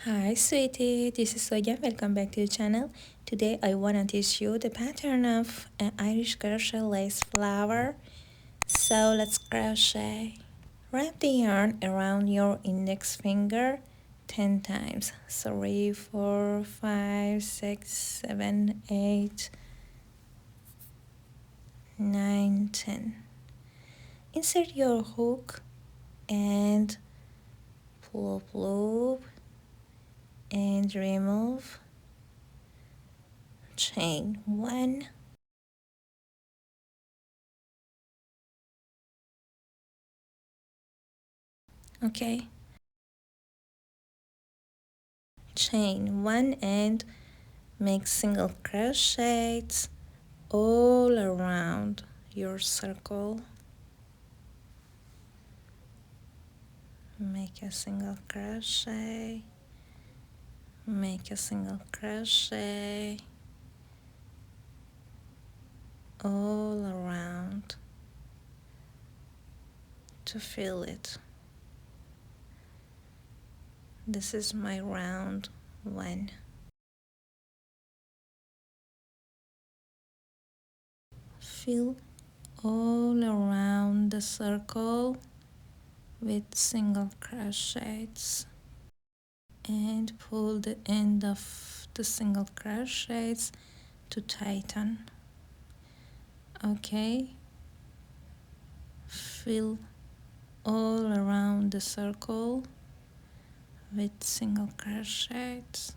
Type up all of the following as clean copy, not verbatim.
Hi sweetie, this is Soya. Welcome back to the channel. Today I wanna teach you the pattern of an Irish crochet lace flower. So let's crochet. Wrap the yarn around your index finger 10 times. 3, 4, 5, 6, 7, 8, 9, 10. Insert your hook and pull up loop and remove. Chain 1, okay, chain 1 and make single crochets all around your circle. Make a single crochet, make a single crochet all around to fill it. This is my round 1. Fill all around the circle with single crochets and pull the end of the single crochets to tighten. Okay, fill all around the circle with single crochets.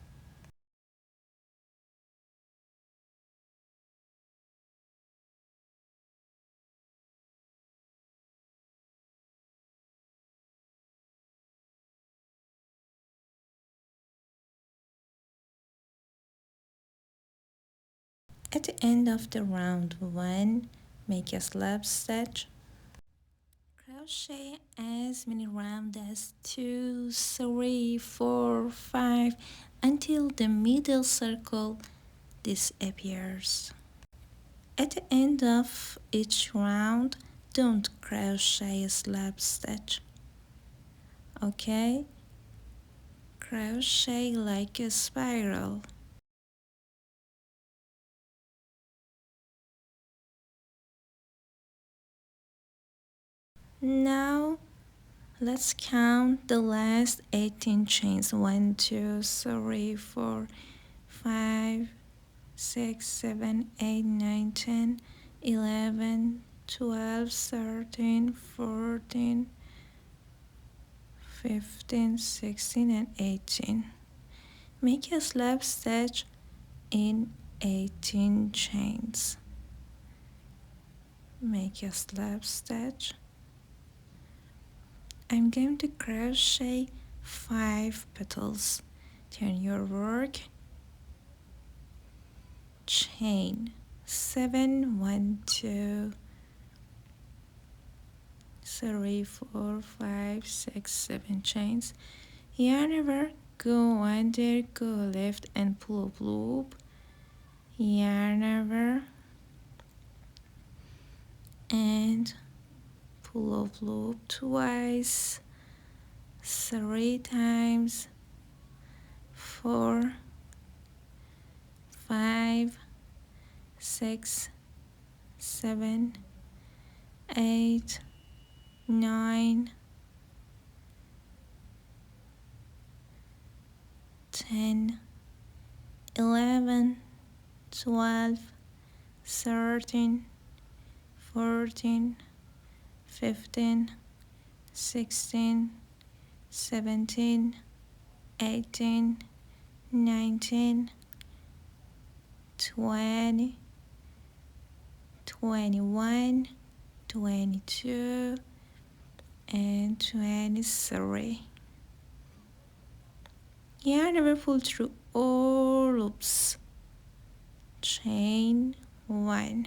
At the end of the round 1, make a slip stitch. Crochet as many rounds as 2, 3, 4, 5 until the middle circle disappears. At the end of each round, don't crochet a slip stitch. Okay? Crochet like a spiral. Now let's count the last 18 chains. 1, 2, 3, 4, 5, 6, 7, 8, 9, 10, 11, 12, 13, 14, 15, 16 and 18. Make a slip stitch in 18 chains. Make a slip stitch. I'm going to crochet 5 petals. Turn your work, chain 7, 1, 2, 3, 4, 5, 6, 7 chains. Yarn over, go under, go left and pull up loop. Yarn over and pull up loop twice, 3 times, 4, 5, 6, 7, 8, 9, 10, 11, 12, 13, 14, 15, 16, 17, 18, 19, 20, 21, 22, and 23. Yarn over, pull through all loops. Chain 1.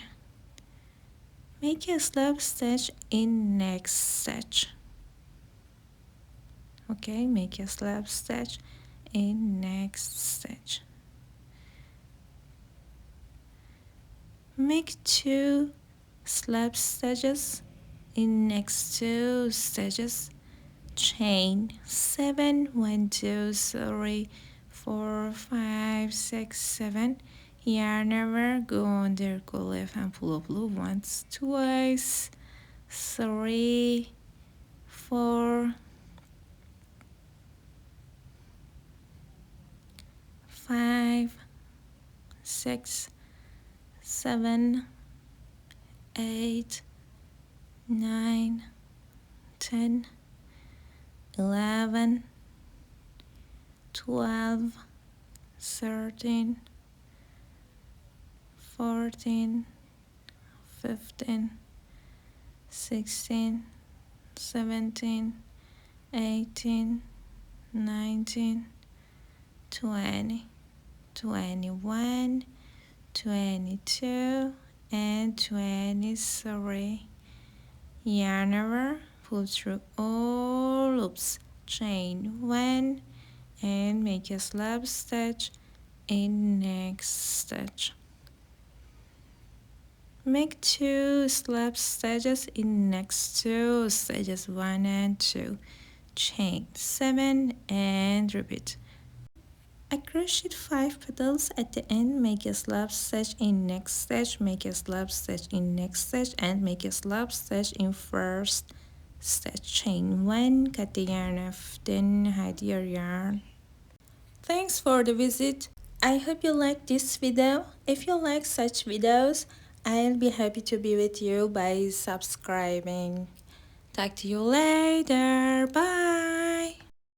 Make a slip stitch in next stitch. Okay, make a slip stitch in next stitch. Make 2 slip stitches in next 2 stitches. chain 7, 1, 2, 3, 4, 5, 6, 7. Yarn over, go under, go left and pull up loop once, twice, 3, 4, 5, 6, 7, 8, 9, 10, 11, 12, 13, 14, 15, 16, 17, 18, 19, 20, 21, 22, and 23. Yarn over, pull through all loops, chain 1, and make a slip stitch in next stitch. Make 2 slip stitches in next 2 stitches, 1 and 2. Chain 7 and repeat. I crocheted 5 petals at the end, make a slip stitch in next stitch, make a slip stitch in next stitch, and make a slip stitch in first stitch. Chain 1, cut the yarn off, then hide your yarn. Thanks for the visit. I hope you like this video. If you like such videos, I'll be happy to be with you by subscribing. Talk to you later. Bye.